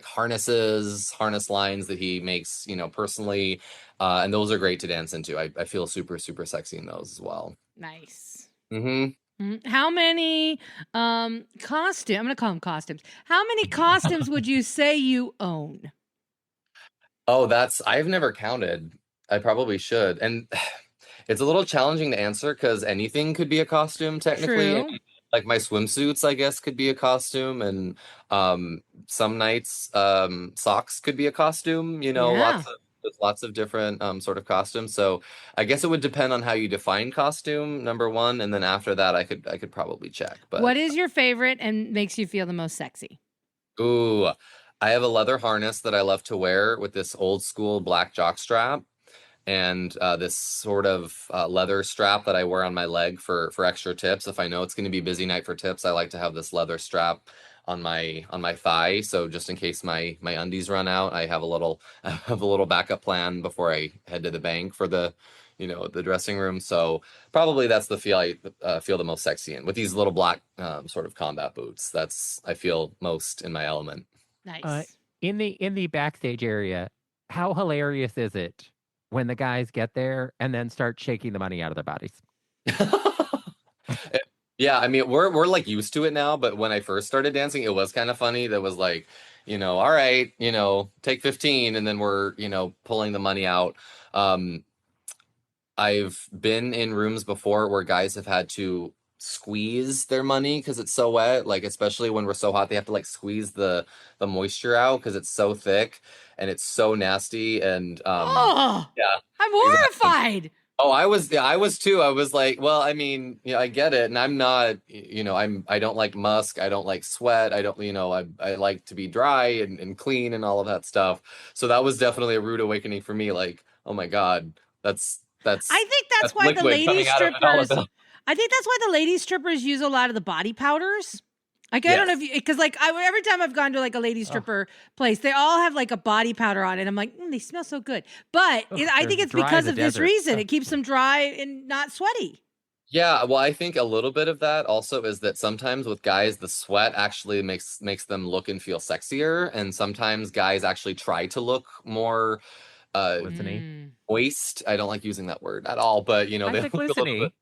harness lines that he makes, personally, and those are great to dance into. I feel super super sexy in those as well. Nice. Mm-hmm. How many costume? I'm gonna call them costumes. How many costumes would you say you own? Oh, I've never counted. I probably should. And it's a little challenging to answer because anything could be a costume technically. True. And, like my swimsuits, I guess, could be a costume, and some nights socks could be a costume, Yeah. there's lots of different sort of costumes. So I guess it would depend on how you define costume, number one, and then after that I could probably check. But What is your favorite and makes you feel the most sexy? ooh, I have a leather harness that I love to wear with this old school black jock strap, and this sort of leather strap that I wear on my leg for extra tips. If I know it's going to be a busy night for tips, I like to have this leather strap on my thigh, so just in case my undies run out, I have a little I have a little backup plan before I head to the bank for the dressing room. So probably that's the feel I feel the most sexy in, with these little black sort of combat boots. That's I feel most in my element. Nice. In the backstage area, how hilarious is it when the guys get there and then start shaking the money out of their bodies? Yeah, I mean, we're like used to it now, but when I first started dancing, it was kind of funny. That was like, all right, take 15, and then we're, pulling the money out. Um, I've been in rooms before where guys have had to squeeze their money because it's so wet, like especially when we're so hot, they have to like squeeze the moisture out because it's so thick and it's so nasty. And Oh, yeah, I'm exactly. horrified. Oh, I was too. I was like, well, I mean, I get it. And I'm not, I don't like musk. I don't like sweat. I don't, I like to be dry and clean and all of that stuff. So that was definitely a rude awakening for me. Like, oh my God, I think that's why the liquid lady coming out of a dollar strippers. bill. I think that's why the lady strippers use a lot of the body powders. Like I don't know if because every time I've gone to like a lady stripper place, they all have like a body powder on it. I'm like, they smell so good. But I think it's dry as because a of this desert. reason. It keeps them dry and not sweaty. Yeah, well, I think a little bit of that also is that sometimes with guys, the sweat actually makes them look and feel sexier, and sometimes guys actually try to look more Glistening. moist. I don't like using that word at all, but I they said look a little glisteny. bit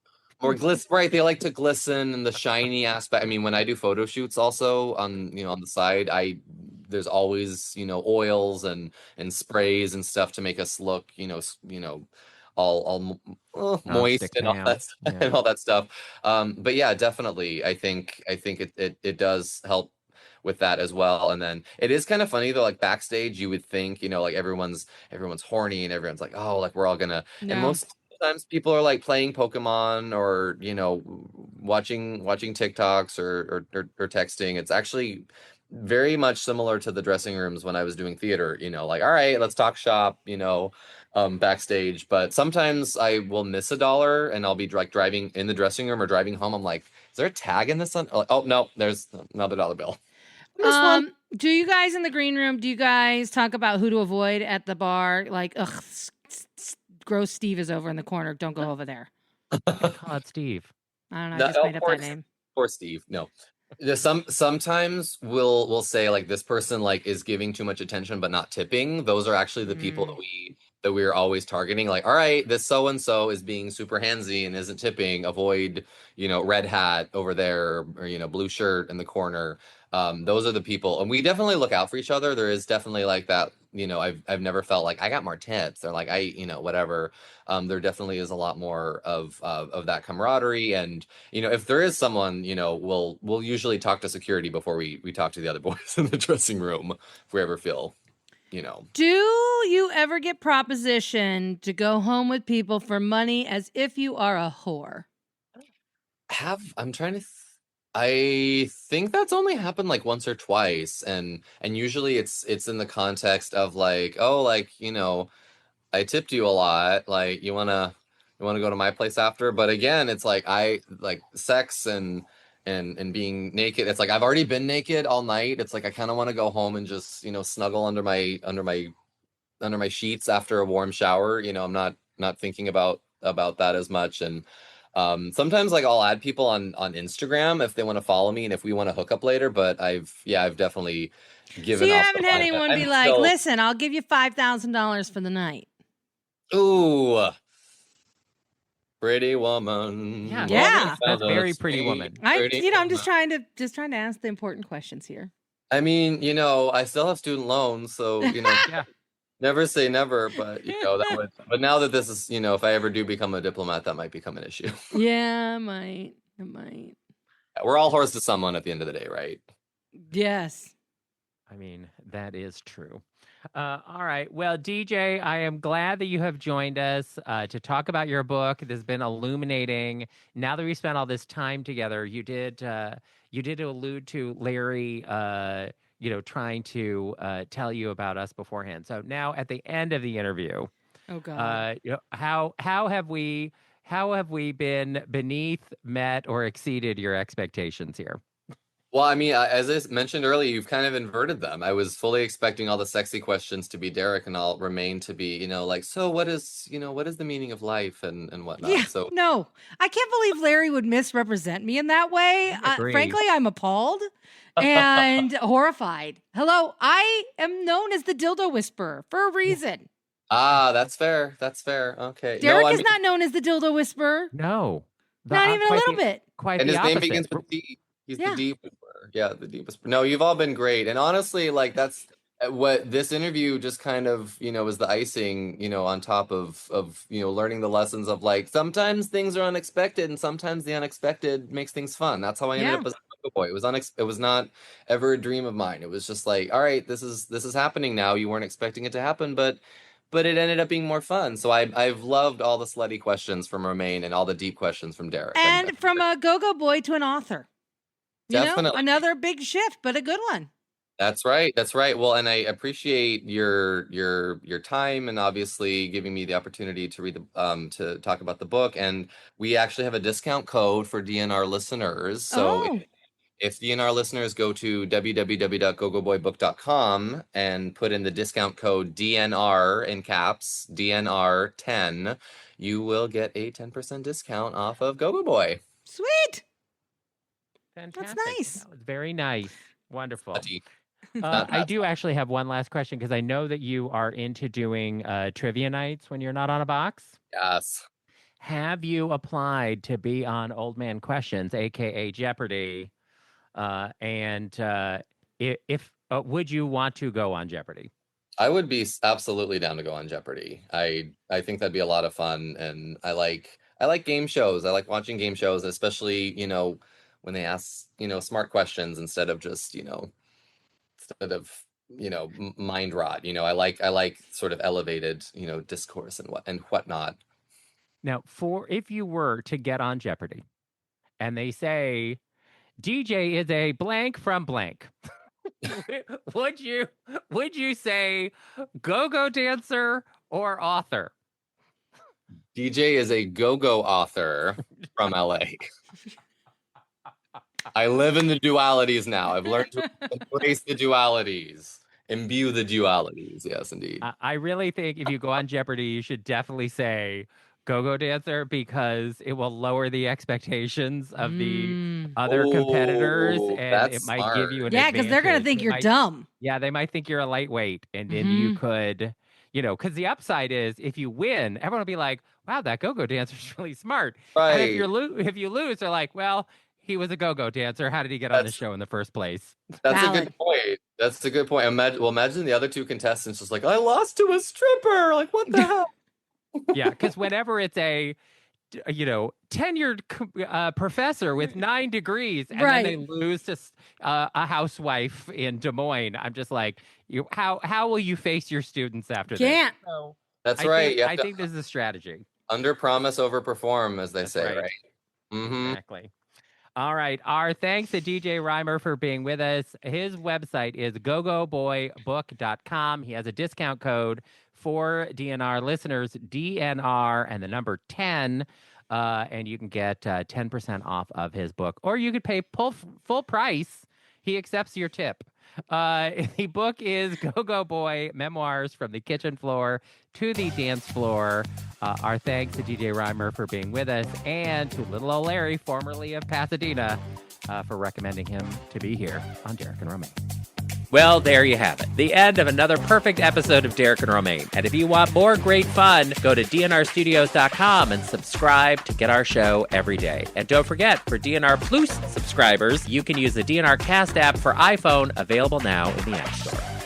more right? They like to glisten and the shiny aspect. I mean, when I do photo shoots also on the side, there's always, oils and sprays and stuff to make us look, all moist Stick and all down. that and all that stuff. But yeah, definitely. I think it does help with that as well. And then it is kind of funny though, like backstage, you would think, like everyone's horny and everyone's like, oh, like we're all gonna. And No. most times people are like playing Pokemon or watching TikToks or texting. It's actually very much similar to the dressing rooms when I was doing theater. Like, all right, let's talk shop. Backstage. But sometimes I will miss a dollar and I'll be like driving in the dressing room or driving home. I'm like, is there a tag in this one? Oh no, there's another dollar bill. This one. Do you guys in the green room? Do you guys talk about who to avoid at the bar? Like, ugh, gross Steve is over in the corner. Don't go over there. Call it Steve. I don't know. I just made up that name. Poor Steve. No. Sometimes we'll say like this person like is giving too much attention but not tipping. Those are actually the people that we're always targeting. Like, all right, this so and so is being super handsy and isn't tipping. Avoid, red hat over there or blue shirt in the corner. Those are the people, and we definitely look out for each other. There is definitely like that. I've never felt like I got more tips or like whatever. There definitely is a lot more of that camaraderie, and if there is someone, we'll usually talk to security before we talk to the other boys in the dressing room if we ever feel. Do you ever get propositioned to go home with people for money as if you are a whore? I'm trying to. I think that's only happened like once or twice, and usually it's in the context of like, oh, like I tipped you a lot, like you wanna go to my place after. But again, it's like I like sex and and being naked. It's like I've already been naked all night. It's like I kind of want to go home and just, snuggle under my sheets after a warm shower. I'm not thinking about that as much. And sometimes like I'll add people on Instagram if they want to follow me and if we want to hook up later. But I've definitely So given you off haven't the had vibe that anyone be I'm like, still, listen, I'll give you $5,000 for the night. ooh, pretty woman. Yeah. Yeah. That's very Pretty Woman. I'm Woman. just trying to ask the important questions here. I mean, I still have student loans, so Yeah. never say never, but but now that this is, if I ever do become a diplomat, that might become an issue. Yeah, it might. We're all horse to someone at the end of the day, right? Yes. I mean, that is true. All right. Well, DJ, I am glad that you have joined us to talk about your book. This has been illuminating. Now that we spent all this time together, you did allude to Larry, trying to tell you about us beforehand. So now at the end of the interview, Oh God. how have we been beneath, met, or exceeded your expectations here? Well, I mean, as I mentioned earlier, you've kind of inverted them. I was fully expecting all the sexy questions to be Derek, and I'll remain to be, like, so what is the meaning of life and whatnot. Yeah. So No, I can't believe Larry would misrepresent me in that way. I agree. Frankly, I'm appalled and horrified. Hello, I am known as the dildo whisperer for a reason. that's fair. That's fair. Okay. Derek No, I is mean, not known as the dildo whisperer. No. Not even a quite little bit. Quite and the his name opposite. begins with D. He's Yeah. the D whisperer. Yeah, the D whisperer. No, you've all been great. And honestly, like that's what this interview just kind of, is the icing, on top of learning the lessons of like sometimes things are unexpected and sometimes the unexpected makes things fun. That's how I ended up as a boy. It was not ever a dream of mine. It was just like, all right, this is happening now. You weren't expecting it to happen, but it ended up being more fun. So I've loved all the slutty questions from Romaine and all the deep questions from Derek. And from a go-go boy to an author. Definitely. Another big shift, but a good one. That's right. That's right. Well, and I appreciate your time and obviously giving me the opportunity to read to talk about the book. And we actually have a discount code for DNR listeners. So if DNR listeners go to www.gogoboybook.com and put in the discount code DNR in caps, DNR10, you will get a 10% discount off of Go-Go Boy. Sweet. Fantastic. That's nice. That was very nice. Wonderful. Slutty. I do actually have one last question because I know that you are into doing trivia nights when you're not on a box. Yes. Have you applied to be on Old Man Questions, aka Jeopardy? If would you want to go on Jeopardy? I would be absolutely down to go on Jeopardy. I think that'd be a lot of fun, and I like game shows. I like watching game shows, especially when they ask smart questions instead of just mind rot. I like sort of elevated discourse and whatnot. Now, if you were to get on Jeopardy, and they say DJ is a blank from blank. would you say go-go dancer or author? DJ is a go-go author from LA. I live in the dualities now. I've learned to embrace the dualities, imbue the dualities. Yes, indeed. I really think if you go on Jeopardy, you should definitely say go-go dancer because it will lower the expectations of the other competitors, and it might give you an advantage. because they're going to think you're dumb. Yeah, they might think you're a lightweight, and then you could, because the upside is if you win, everyone will be like, wow, that go-go dancer's really smart. Right. And if you lose, they're like, well, he was a go-go dancer. How did he get on the show in the first place? That's a good point. That's a good point. Imagine the other two contestants just like, I lost to a stripper. Like, what the hell? Yeah, because whenever it's a tenured professor with 9 degrees and then they lose to a housewife in Des Moines, I'm just like, how will you face your students after Can't. this? So That's right. I think this is a strategy. Under promise, over perform, as they say, right? Mm-hmm. Exactly. All right. Our thanks to DJ Reimer for being with us. His website is gogoboybook.com. He has a discount code for DNR listeners, DNR and the number 10. and you can get 10% off of his book, or you could pay full price. He accepts your tip. The book is Go-Go Boy, Memoirs from the Kitchen Floor to the Dance Floor. Our thanks to DJ Reimer for being with us, and to Lil Old Larry, formerly of Pasadena, for recommending him to be here on Derek and Romaine. Well, there you have it. The end of another perfect episode of Derek and Romaine. And if you want more great fun, go to dnrstudios.com and subscribe to get our show every day. And don't forget, for DNR Plus subscribers, you can use the DNR Cast app for iPhone, available now in the App Store.